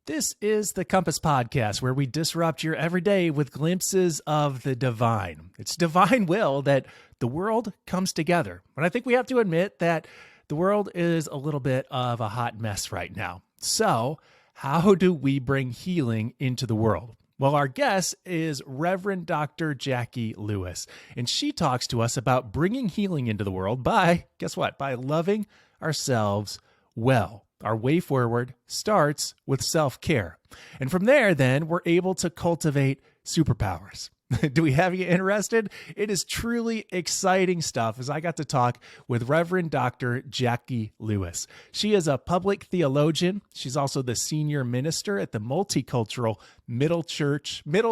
This is the Compass Podcast, where we disrupt your everyday with glimpses of the divine. It's divine will that the world comes together. But I think we have to admit that the world is a little bit of a hot mess right now. So how do we bring healing into the world? Well, our guest is Reverend Dr. Jacqui Lewis, and she talks to us about bringing healing into the world by, guess what? By loving ourselves well. Our way forward starts with self-care. And from there, then, we're able to cultivate superpowers. Do we have you interested? It is truly exciting stuff as I got to talk with Reverend Dr. Jacqui Lewis. She is a public theologian. She's also the senior minister at the multicultural Middle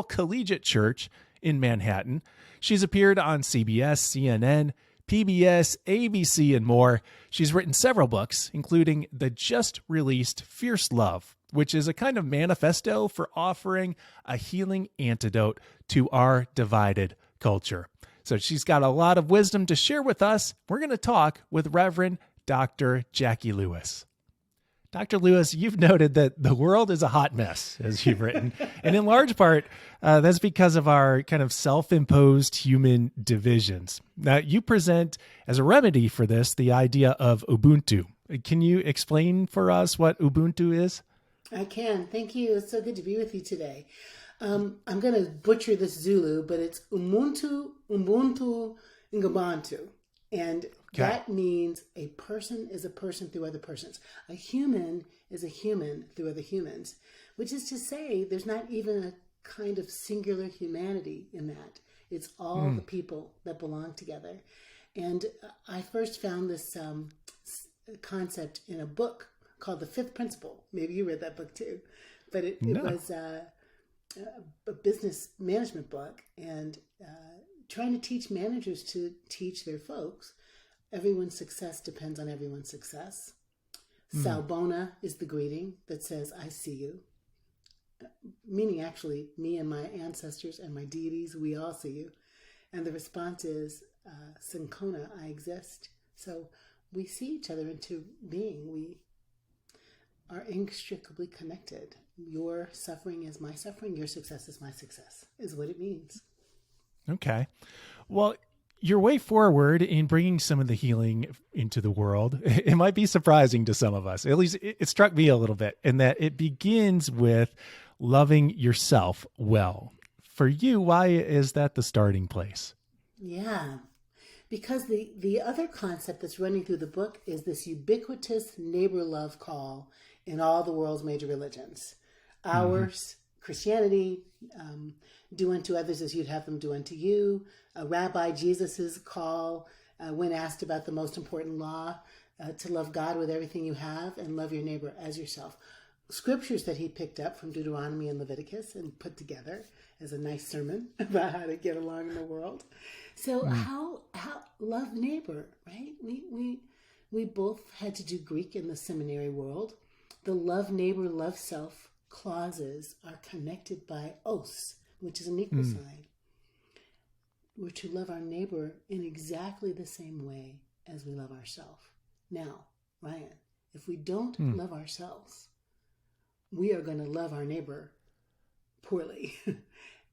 Collegiate Church in Manhattan. She's appeared on CBS, CNN, PBS, ABC, and more. She's written several books, including the just-released Fierce Love, which is a kind of manifesto for offering a healing antidote to our divided culture. So she's got a lot of wisdom to share with us. We're going to talk with Reverend Dr. Jacqui Lewis. Dr. Lewis, you've noted that the world is a hot mess, as you've written, and in large part, that's because of our kind of self-imposed human divisions. Now, you present as a remedy for this the idea of Ubuntu. Can you explain for us what Ubuntu is? I can. Thank you. It's so good to be with you today. I'm going to butcher this Zulu, but it's Ubuntu, Ngabantu. And that means a person is a person through other persons. A human is a human through other humans, which is to say there's not even a kind of singular humanity in that. It's all the people that belong together. And I first found this concept in a book called The Fifth Principle. Maybe you read that book too. But it was a business management book, and trying to teach managers to teach their folks. Everyone's success depends on everyone's success. Salbona is the greeting that says, I see you. Meaning actually, me and my ancestors and my deities, we all see you. And the response is, Syncona, I exist. So we see each other into being. We are inextricably connected. Your suffering is my suffering. Your success is my success, is what it means. Okay. Well, your way forward in bringing some of the healing into the world, it might be surprising to some of us. At least it struck me a little bit, in that it begins with loving yourself well. For you, why is that the starting place? Yeah, because the other concept that's running through the book is this ubiquitous neighbor love call in all the world's major religions. Ours, Christianity, do unto others as you'd have them do unto you. Rabbi Jesus's call, when asked about the most important law, to love God with everything you have and love your neighbor as yourself. Scriptures that he picked up from Deuteronomy and Leviticus and put together as a nice sermon about how to get along in the world. So how love neighbor, right? We both had to do Greek in the seminary world. The love neighbor, love self clauses are connected by os, which is an equal sign. We're to love our neighbor in exactly the same way as we love ourselves. Now, Ryan, if we don't love ourselves, we are going to love our neighbor poorly.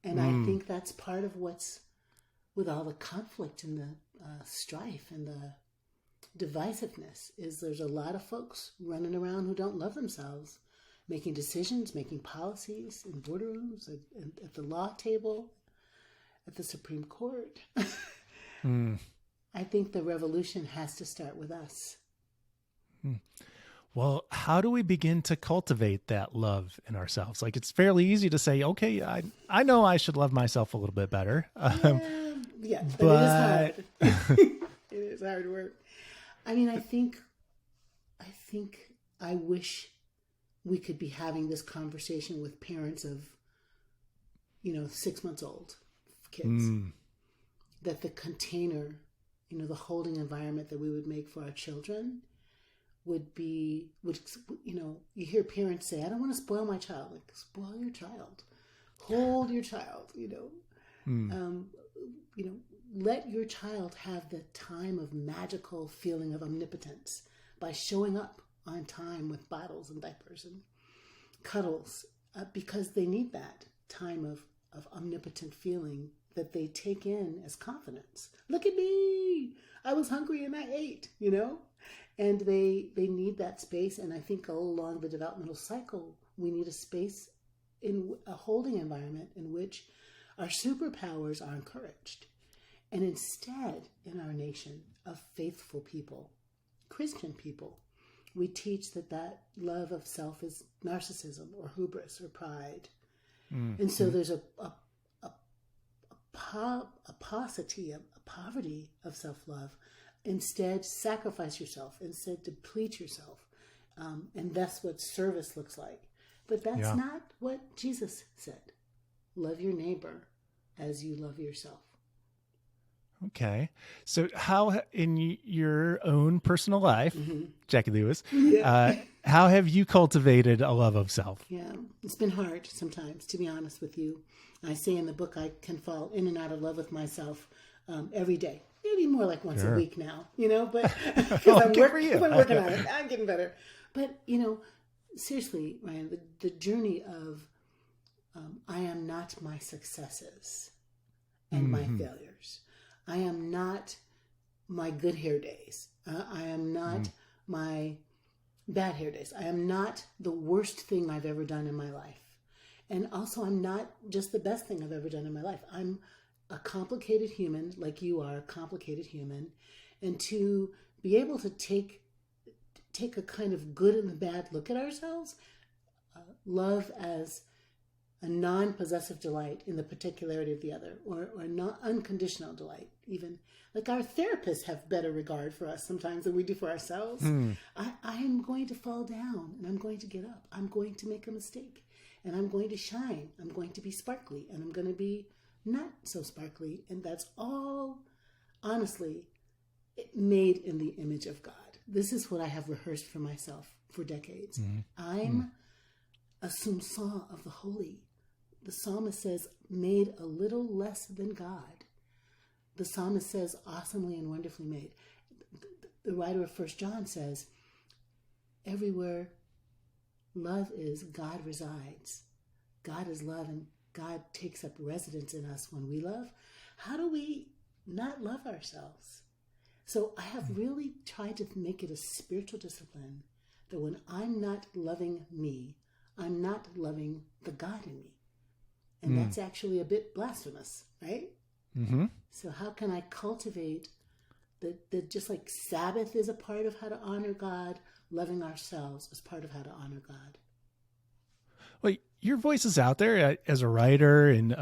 And I think that's part of what's with all the conflict and the strife and the divisiveness is there's a lot of folks running around who don't love themselves, making decisions, making policies in boardrooms, at the law table, at the Supreme Court. I think the revolution has to start with us. Well, how do we begin to cultivate that love in ourselves? Like, it's fairly easy to say, okay, I know I should love myself a little bit better. Yeah, but it is hard. It is hard work. I mean, I think I wish we could be having this conversation with parents of, 6 months old kids. That the container, the holding environment that we would make for our children would you hear parents say, I don't want to spoil my child. Like, spoil your child. Hold your child, let your child have the time of magical feeling of omnipotence by showing up on time with bottles and diapers and cuddles, because they need that time of omnipotent feeling that they take in as confidence. Look at me! I was hungry and I ate, And they need that space. And I think all along the developmental cycle, we need a space in a holding environment in which our superpowers are encouraged. And instead, in our nation of faithful people, Christian people, we teach that love of self is narcissism or hubris or pride. And so there's a paucity, a poverty of self-love. Instead, sacrifice yourself. Instead, deplete yourself. And that's what service looks like. But that's not what Jesus said. Love your neighbor as you love yourself. Okay. So how, in your own personal life, Jacqui Lewis, how have you cultivated a love of self? Yeah, it's been hard sometimes, to be honest with you. I say in the book, I can fall in and out of love with myself every day. Maybe more like once a week now, but because I'm working on it. I'm getting better. But, seriously, Ryan, the journey of I am not my successes and my failures. I am not my good hair days. I am not my bad hair days. I am not the worst thing I've ever done in my life. And also, I'm not just the best thing I've ever done in my life. I'm a complicated human, like you are a complicated human. And to be able to take a kind of good and bad look at ourselves, love as a non-possessive delight in the particularity of the other, or not unconditional delight, even. Like our therapists have better regard for us sometimes than we do for ourselves. I am going to fall down and I'm going to get up. I'm going to make a mistake and I'm going to shine. I'm going to be sparkly and I'm going to be not so sparkly. And that's all, honestly, made in the image of God. This is what I have rehearsed for myself for decades. I'm a soupçon of the holy. The psalmist says, made a little less than God. The psalmist says, awesomely and wonderfully made. The writer of 1 John says, everywhere love is, God resides. God is love and God takes up residence in us when we love. How do we not love ourselves? So I have really tried to make it a spiritual discipline that when I'm not loving me, I'm not loving the God in me. And that's actually a bit blasphemous, right? So how can I cultivate that just like Sabbath is a part of how to honor God, loving ourselves is part of how to honor God? Well, your voice is out there as a writer and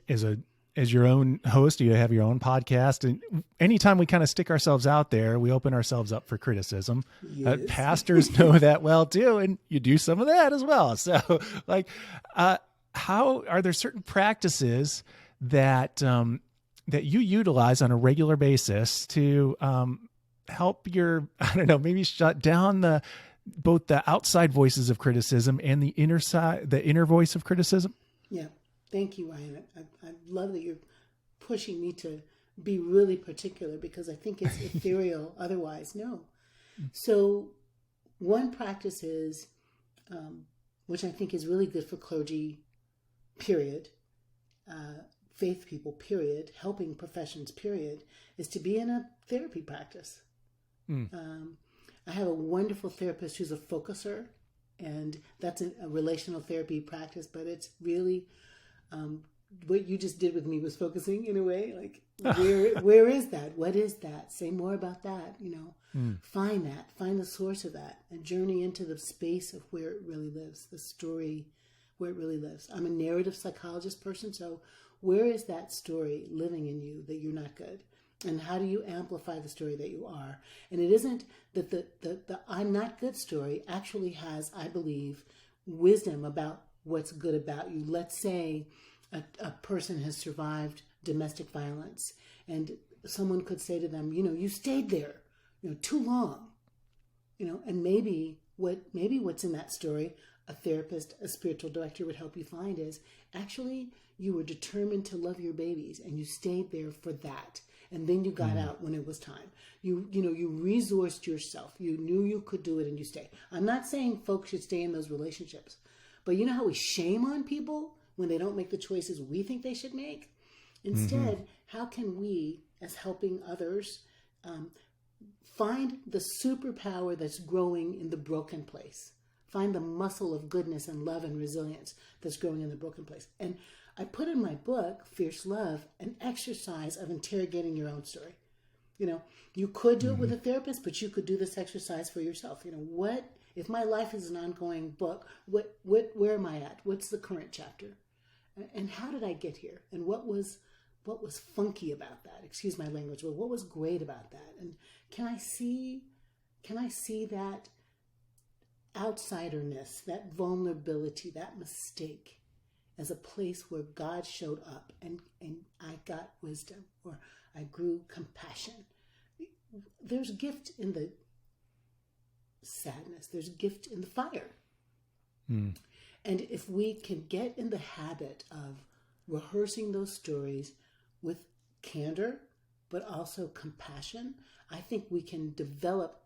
as your own host. You have your own podcast, and anytime we kind of stick ourselves out there, we open ourselves up for criticism. Yes. Pastors know that well too, and you do some of that as well. So, how are there certain practices that that you utilize on a regular basis to help maybe shut down both the outside voices of criticism and the inner voice of criticism? Yeah. Thank you, Ryan. I love that you're pushing me to be really particular because I think it's ethereal otherwise. No. So one practice is, which I think is really good for clergy, period, faith people, period, helping professions, period, is to be in a therapy practice. I have a wonderful therapist who's a focuser, and that's a relational therapy practice, but it's really what you just did with me was focusing in a way, like where is that? What is that? Say more about that, Find that, find the source of that, and journey into the space of where it really lives, the story where it really lives. I'm a narrative psychologist person, so where is that story living in you that you're not good? And how do you amplify the story that you are? And it isn't that the I'm not good story actually has, I believe, wisdom about what's good about you. Let's say a person has survived domestic violence and someone could say to them, you stayed there, too long, and maybe what's in that story, a therapist, a spiritual director would help you find is actually you were determined to love your babies and you stayed there for that. And then you got out when it was time. You resourced yourself. You knew you could do it and you stayed. I'm not saying folks should stay in those relationships, But you know how we shame on people when they don't make the choices we think they should make? Instead, how can we, as helping others, find the superpower that's growing in the broken place? Find the muscle of goodness and love and resilience that's growing in the broken place. And I put in my book, Fierce Love, an exercise of interrogating your own story. You know, you could do it with a therapist, but you could do this exercise for yourself. You know, what if my life is an ongoing book? Where am I at? What's the current chapter? And how did I get here? And what was funky about that? Excuse my language, but what was great about that? And can I see that outsiderness, that vulnerability, that mistake as a place where God showed up and I got wisdom, or I grew compassion? There's gift in the sadness. There's gift in the fire. And if we can get in the habit of rehearsing those stories with candor, but also compassion, I think we can develop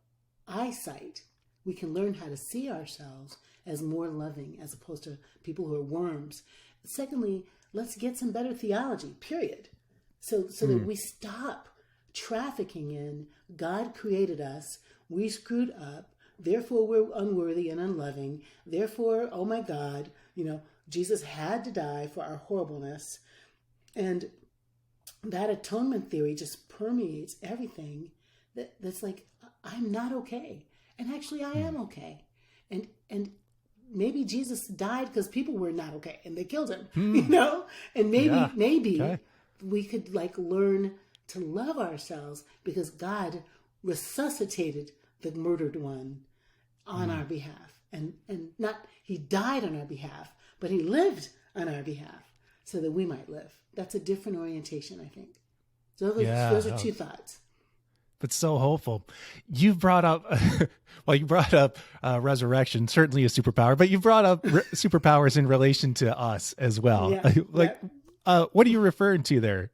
eyesight. We can learn how to see ourselves as more loving as opposed to people who are worms. Secondly, let's get some better theology, period. So that we stop trafficking in God created us, we screwed up, therefore we're unworthy and unloving, therefore, oh my God, you know, Jesus had to die for our horribleness. And that atonement theory just permeates everything that's like, I'm not okay. And actually I am okay. And maybe Jesus died because people were not okay and they killed him, you know? And maybe we could like learn to love ourselves because God resuscitated the murdered one on our behalf. And not, he died on our behalf, but he lived on our behalf so that we might live. That's a different orientation, I think. So those are two thoughts. But so hopeful. You brought up, resurrection, certainly a superpower, but you brought up superpowers in relation to us as well. Yeah. What are you referring to there?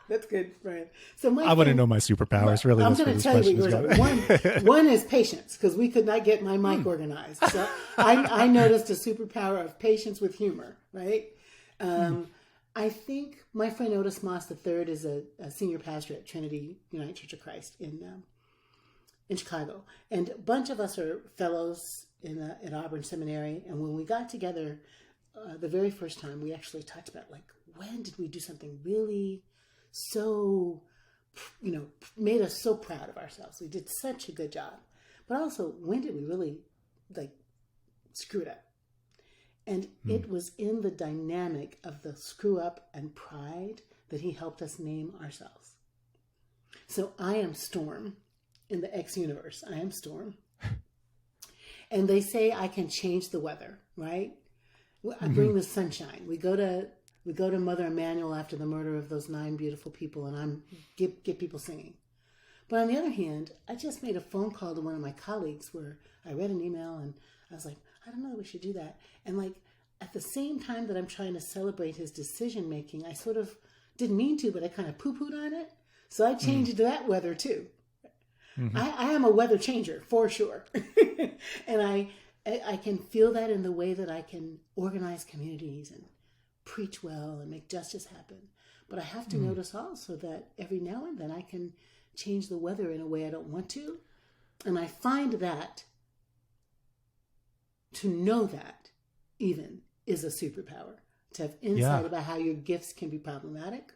That's good, Brian. So I want to know my superpowers. Really, I'm going to tell you one is patience, because we could not get my mic organized. So I noticed a superpower of patience with humor, right? I think my friend Otis Moss III is a senior pastor at Trinity United Church of Christ in Chicago, and a bunch of us are fellows at Auburn Seminary. And when we got together the very first time, we actually talked about like, when did we do something really so, you know, made us so proud of ourselves? We did such a good job, but also when did we really like screw it up? And it was in the dynamic of the screw up and pride that he helped us name ourselves. So I am Storm in the X universe. I am Storm. And they say I can change the weather, right? I bring the sunshine. We go to Mother Emanuel after the murder of those 9 beautiful people, and get people singing. But on the other hand, I just made a phone call to one of my colleagues where I read an email and I was like, I don't know that we should do that. And like at the same time that I'm trying to celebrate his decision making, I sort of didn't mean to, but I kind of poo-pooed on it. So I changed that weather too. I am a weather changer for sure. And I can feel that in the way that I can organize communities and preach well and make justice happen. But I have to notice also that every now and then I can change the weather in a way I don't want to. And I find that to know that even is a superpower, to have insight about how your gifts can be problematic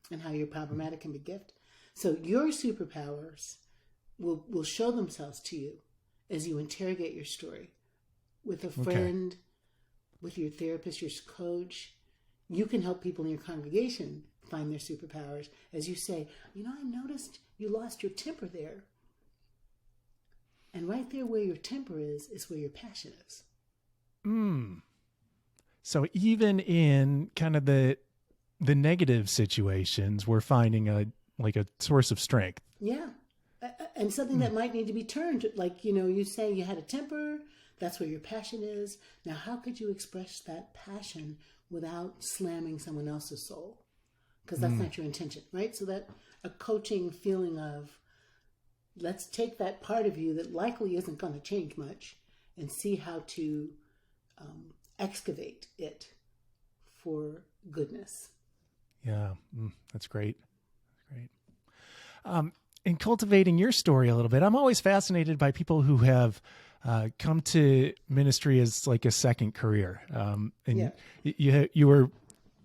and how your problematic can be gift. So your superpowers will show themselves to you as you interrogate your story with a friend, with your therapist, your coach. You can help people in your congregation find their superpowers as you say, you know, I noticed you lost your temper there. And right there where your temper is where your passion is. So even in kind of the negative situations, we're finding a source of strength. Yeah. And something that might need to be turned. Like, you know, you say you had a temper, that's where your passion is. Now, how could you express that passion without slamming someone else's soul? Because that's not your intention, right? So that a coaching feeling of, let's take that part of you that likely isn't going to change much and see how to excavate it for goodness. Yeah, that's great. That's great. In cultivating your story a little bit, I'm always fascinated by people who have come to ministry as like a second career. And you were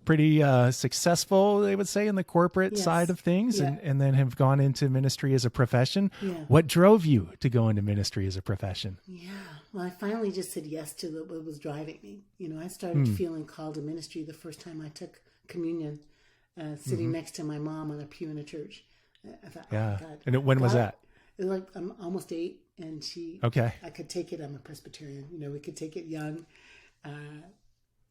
pretty successful, they would say, in the corporate side of things, and then have gone into ministry as a profession. Yeah. What drove you to go into ministry as a profession? Yeah. Well, I finally just said yes to what was driving me. I started feeling called to ministry the first time I took communion, sitting next to my mom on a pew in a church. I thought, oh my God. And when was that? It was like, I'm almost 8, and I could take it. I'm a Presbyterian. We could take it young.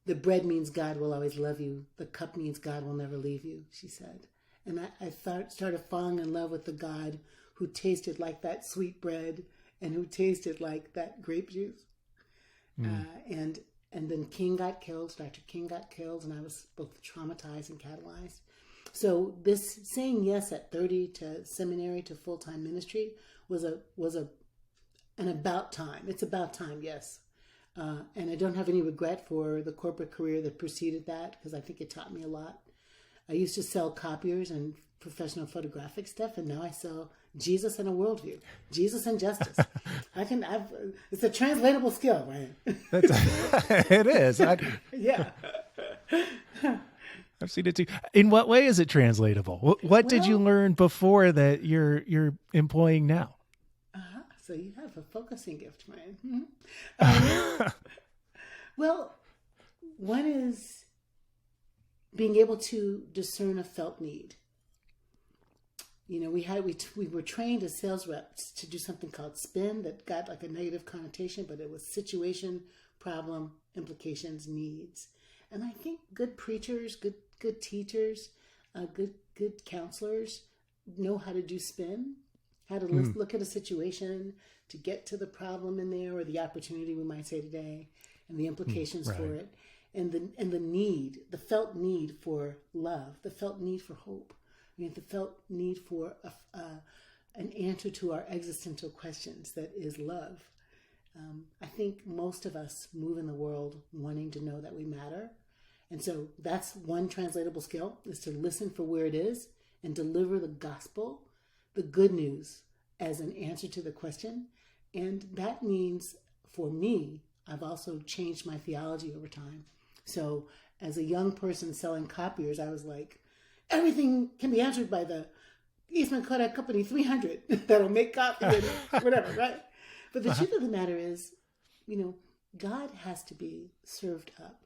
The bread means God will always love you. The cup means God will never leave you, she said. And I started falling in love with the God who tasted like that sweet bread and who tasted like that grape juice. And then King got killed, Dr. King got killed, and I was both traumatized and catalyzed. So this saying yes at 30 to seminary to full-time ministry was an about time. It's about time, yes. And I don't have any regret for the corporate career that preceded that, because I think it taught me a lot. I used to sell copiers and professional photographic stuff, and now I sell Jesus and a worldview, Jesus and justice. It's a translatable skill, right? It is. Yeah. I've seen it too. In what way is it translatable? What did you learn before that you're employing now? So you have a focusing gift, Ryan. Well, one is being able to discern a felt need. We were trained as sales reps to do something called spin that got like a negative connotation, but it was situation, problem, implications, needs. And I think good preachers, good teachers, good counselors know how to do spin, how to look at a situation to get to the problem in there, or the opportunity, we might say today, and the implications for it, and the need, the felt need for love, the felt need for hope, the felt need for an answer to our existential questions that is love. I think most of us move in the world wanting to know that we matter. And so that's one translatable skill, is to listen for where it is and deliver the gospel, the good news, as an answer to the question. And that means, for me, I've also changed my theology over time. So as a young person selling copiers, I was like, everything can be answered by the Eastman Kodak Company 300 that'll make copy and whatever, right? But the truth of the matter is, God has to be served up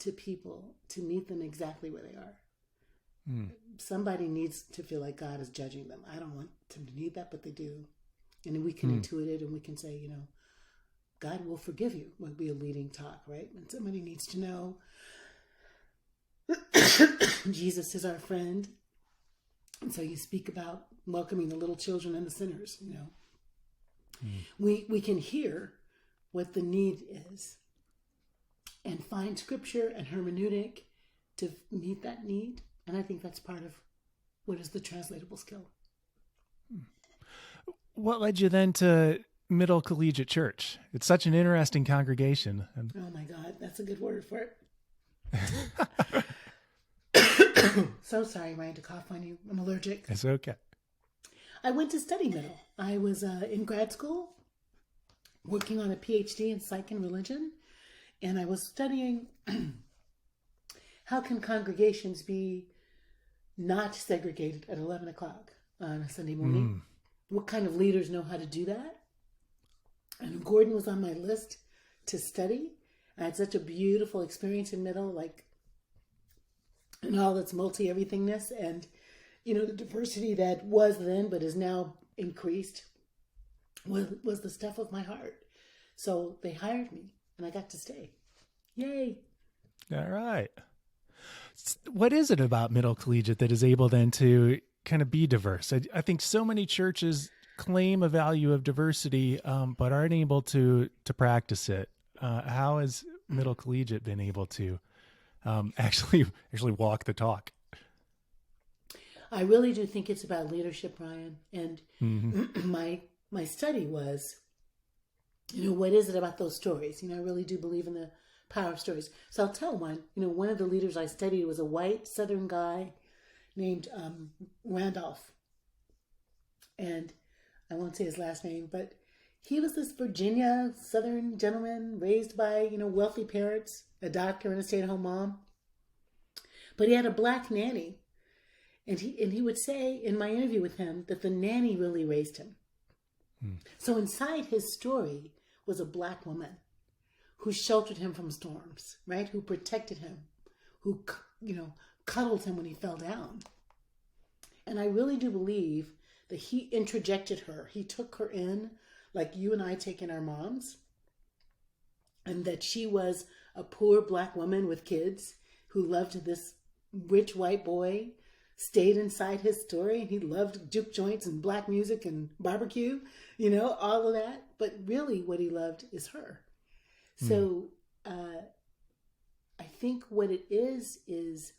to people to meet them exactly where they are. Somebody needs to feel like God is judging them. I don't want them to need that, but they do. And we can intuit it, and we can say, God will forgive you, would be a leading talk, right? And somebody needs to know Jesus is our friend. And so you speak about welcoming the little children and the sinners, We can hear what the need is and find scripture and hermeneutic to meet that need. And I think that's part of what is the translatable skill. What led you then to Middle Collegiate Church? It's such an interesting congregation. Oh my God, that's a good word for it. So sorry, Ryan, to cough on you. I'm allergic. It's okay. I went to study Middle. I was in grad school working on a PhD in psych and religion. And I was studying how can congregations be not segregated at 11 o'clock on a Sunday morning? What kind of leaders know how to do that? And Gordon was on my list to study. I had such a beautiful experience in Middle, and all its multi-everythingness, and the diversity that was then but is now increased was the stuff of my heart. So they hired me, and I got to stay. Yay! All right. What is it about Middle Collegiate that is able then to kind of be diverse? I think so many churches claim a value of diversity, but aren't able to practice it. How has Middle Collegiate been able to actually walk the talk? I really do think it's about leadership, Ryan. And my study was what is it about those stories? I really do believe in the power of stories. So I'll tell one. One of the leaders I studied was a white Southern guy named Randolph. And I won't say his last name, but he was this Virginia Southern gentleman raised by, wealthy parents, a doctor and a stay-at-home mom. But he had a black nanny. And he would say in my interview with him that the nanny really raised him. So inside his story was a black woman who sheltered him from storms, right? Who protected him, who, cuddled him when he fell down. And I really do believe that he introjected her. He took her in like you and I take in our moms. And that she was a poor black woman with kids who loved this rich white boy, stayed inside his story, and he loved juke joints and black music and barbecue, all of that. But really what he loved is her. So I think what it is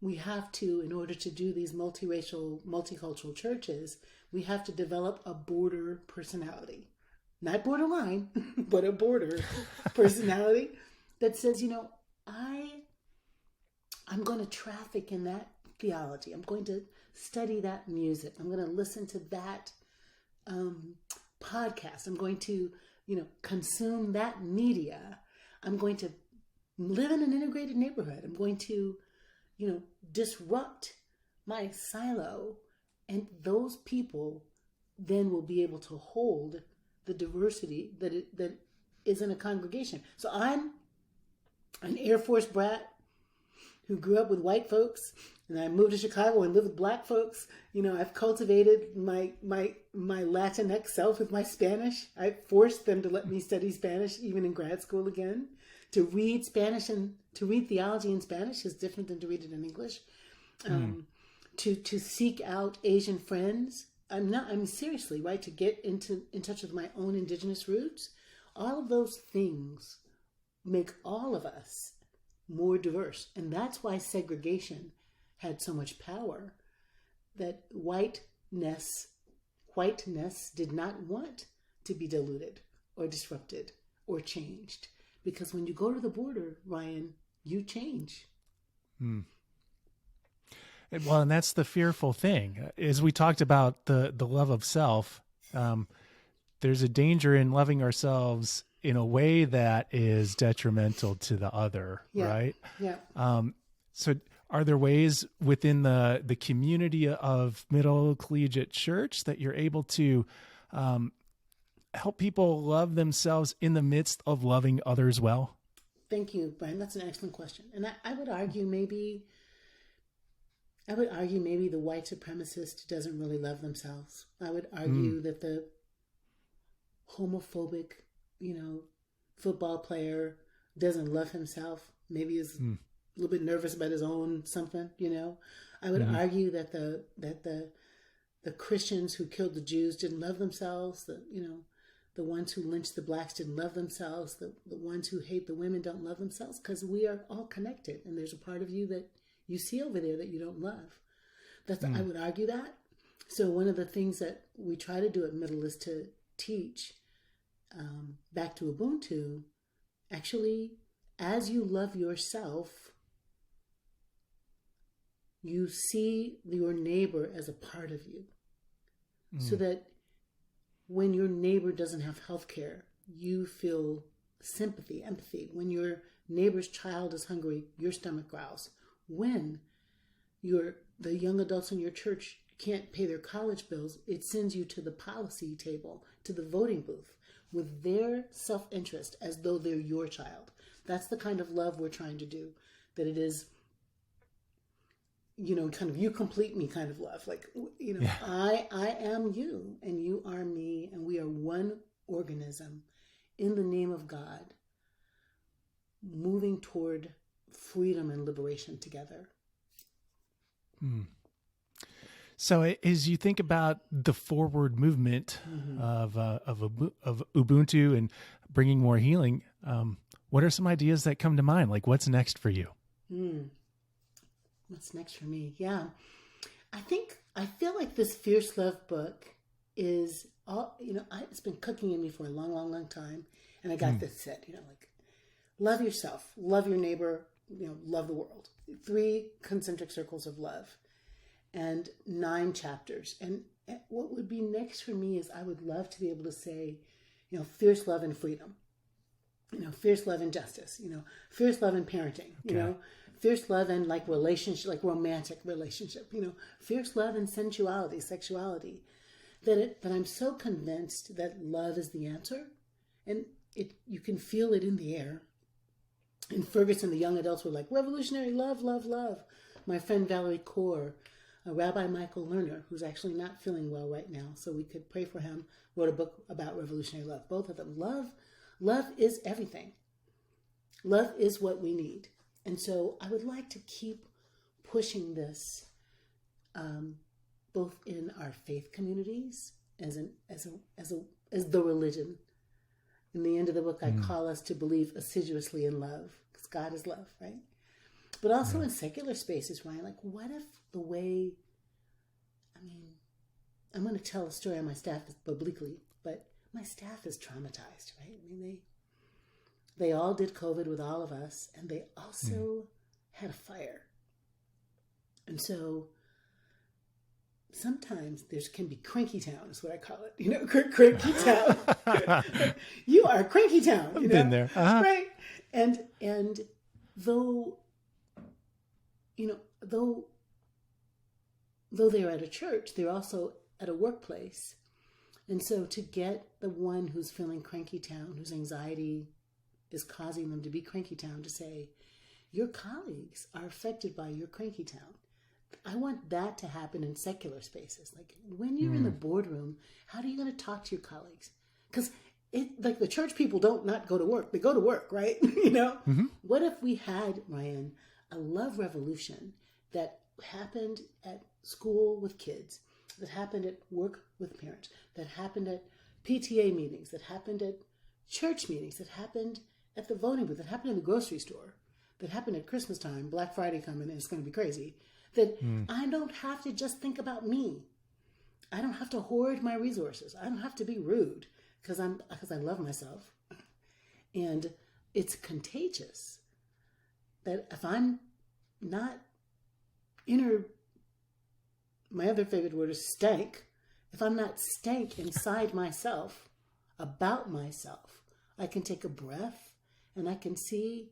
we have to, in order to do these multiracial, multicultural churches, we have to develop a border personality. Not borderline, but a border personality that says, I'm going to traffic in that theology. I'm going to study that music. I'm going to listen to that podcast. I'm going to, consume that media. I'm going to live in an integrated neighborhood. I'm going to, disrupt my silo. And those people then will be able to hold the diversity that is in a congregation. So I'm an Air Force brat who grew up with white folks, and I moved to Chicago and lived with black folks. I've cultivated my Latinx self with my Spanish. I forced them to let me study Spanish even in grad school again. To read Spanish and to read theology in Spanish is different than to read it in English. To seek out Asian friends. I'm seriously, right, to get in touch with my own indigenous roots. All of those things make all of us more diverse. And that's why segregation had so much power. That whiteness did not want to be diluted or disrupted or changed. Because when you go to the border, Ryan, you change. Well, and that's the fearful thing. As we talked about the love of self, there's a danger in loving ourselves in a way that is detrimental to the other, right? Yeah. So are there ways within the community of Middle Collegiate Church that you're able to help people love themselves in the midst of loving others well? Thank you, Brian. That's an excellent question. And I would argue maybe the white supremacist doesn't really love themselves. I would argue that the homophobic, football player doesn't love himself. Maybe is a little bit nervous about his own something, I would argue that the Christians who killed the Jews didn't love themselves. The ones who lynched the blacks didn't love themselves. The ones who hate the women don't love themselves, because we are all connected. And there's a part of you that you see over there that you don't love. I would argue that. So one of the things that we try to do at Middle is to teach back to Ubuntu, actually, as you love yourself, you see your neighbor as a part of you. So that when your neighbor doesn't have health care, you feel sympathy, empathy. When your neighbor's child is hungry, your stomach growls. When the young adults in your church can't pay their college bills, it sends you to the policy table, to the voting booth, with their self-interest as though they're your child. That's the kind of love we're trying to do. That it is, kind of you complete me kind of love. Like, I am you and you are me, and we are one organism in the name of God, moving toward freedom and liberation together. So as you think about the forward movement of Ubuntu and bringing more healing, what are some ideas that come to mind? Like, what's next for you? What's next for me? Yeah. I feel like this Fierce Love book is it's been cooking in me for a long, long, long time. And I got this set, like, love yourself, love your neighbor, love the world. 3 concentric circles of love and 9 chapters. And what would be next for me is I would love to be able to say, fierce love and freedom, fierce love and justice, fierce love and parenting, fierce love and like relationship, like romantic relationship, fierce love and sensuality, sexuality, that I'm so convinced that love is the answer. And you can feel it in the air. In Ferguson, the young adults were like, revolutionary love, love, love. My friend Valerie Kaur, Rabbi Michael Lerner, who's actually not feeling well right now, so we could pray for him, wrote a book about revolutionary love. Both of them. Love is everything. Love is what we need. And so I would like to keep pushing this, both in our faith communities as the religion. In the end of the book, I call us to believe assiduously in love, because God is love, right? But also in secular spaces, Ryan, like, what if I'm going to tell a story on my staff obliquely, but my staff is traumatized, right? They all did COVID with all of us, and they also had a fire. And so sometimes there can be cranky town, is what I call it. Cranky town. You are cranky town. I've been there. Uh-huh. Right? And though they're at a church, they're also at a workplace. And so to get the one who's feeling cranky town, whose anxiety is causing them to be cranky town, to say, your colleagues are affected by your cranky town. I want that to happen in secular spaces. Like, when you're in the boardroom, how are you going to talk to your colleagues? Because like the church people don't not go to work. They go to work, right? What if we had, Ryan, a love revolution that happened at school with kids, that happened at work with parents, that happened at PTA meetings, that happened at church meetings, that happened at the voting booth, that happened in the grocery store, that happened at Christmas time, Black Friday coming, and it's going to be crazy. That I don't have to just think about me. I don't have to hoard my resources. I don't have to be rude because I love myself. And it's contagious that if I'm not my other favorite word is stank. If I'm not stank inside myself, about myself, I can take a breath and I can see,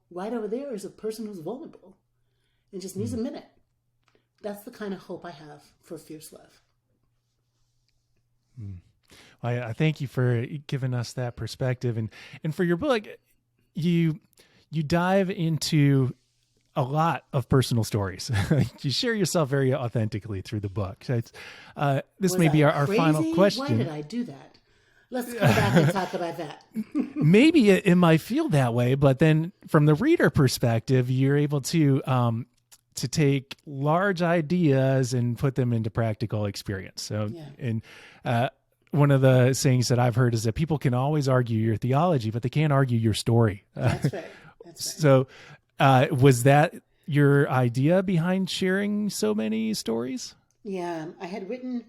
right over there is a person who's vulnerable and just needs a minute. That's the kind of hope I have for fierce love. I thank you for giving us that perspective, and for your book, you dive into a lot of personal stories. You share yourself very authentically through the book. So this may be our final question. Why did I do that? Let's come back and talk about that. Maybe it might feel that way, but then from the reader perspective, you're able to take large ideas and put them into practical experience. So, and one of the sayings that I've heard is that people can always argue your theology, but they can't argue your story. That's right. So, was that your idea behind sharing so many stories? Yeah, I had written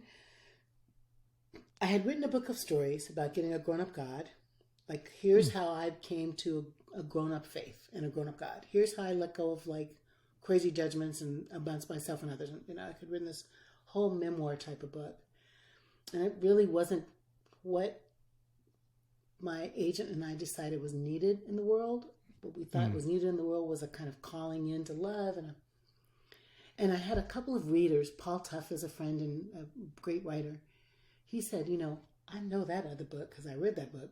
a book of stories about getting a grown-up God. Like, here's how I came to a grown-up faith and a grown-up God. Here's how I let go of like crazy judgments and against myself and others. I could written this whole memoir type of book. And it really wasn't what my agent and I decided was needed in the world. What we thought was needed in the world was a kind of calling into love. And I had a couple of readers. Paul Tuff is a friend and a great writer. He said, I know that other book because I read that book.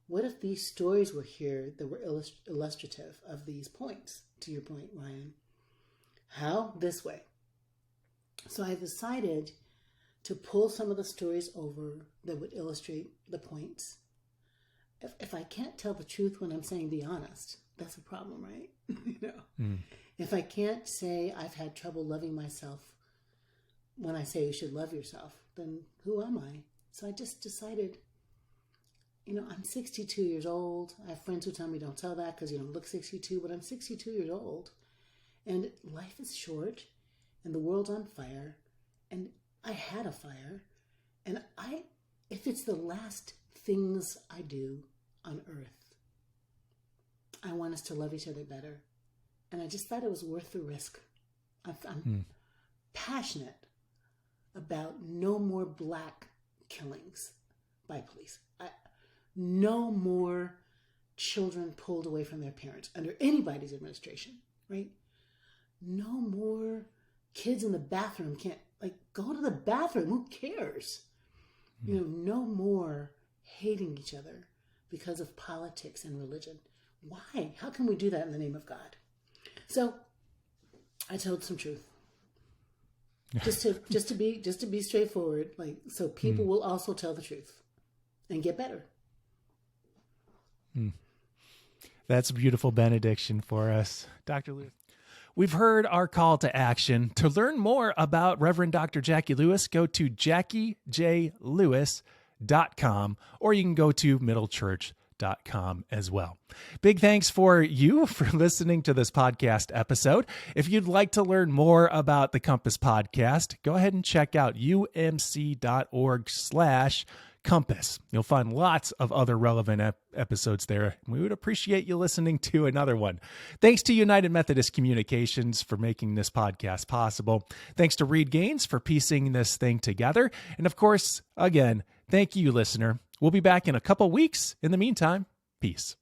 What if these stories were here that were illustrative of these points? To your point, Ryan. How? This way. So I decided to pull some of the stories over that would illustrate the points. If I can't tell the truth when I'm saying be honest, that's a problem, right? If I can't say I've had trouble loving myself when I say you should love yourself, then who am I? So I just decided, I'm 62 years old. I have friends who tell me don't tell that because you don't look 62, but I'm 62 years old. And life is short and the world's on fire. And I had a fire, and if it's the last things I do on earth, I want us to love each other better. And I just thought it was worth the risk. I'm passionate about no more Black killings by police. No more children pulled away from their parents under anybody's administration, right? No more kids in the bathroom can't, go to the bathroom. Who cares? No more hating each other because of politics and religion. Why? How can we do that in the name of God? So I told some truth. Just to be straightforward, so people will also tell the truth and get better. That's a beautiful benediction for us, Dr. Lewis. We've heard our call to action. To learn more about Reverend Dr. Jacqui Lewis, go to JacquiJLewis.com, or you can go to middlechurch.com as well. Big thanks for you for listening to this podcast episode. If you'd like to learn more about the Compass Podcast, go ahead and check out umc.org/Compass. You'll find lots of other relevant episodes there. We would appreciate you listening to another one. Thanks to United Methodist Communications for making this podcast possible. Thanks to Reed Gaines for piecing this thing together. And of course, again, thank you, listener. We'll be back in a couple weeks. In the meantime, peace.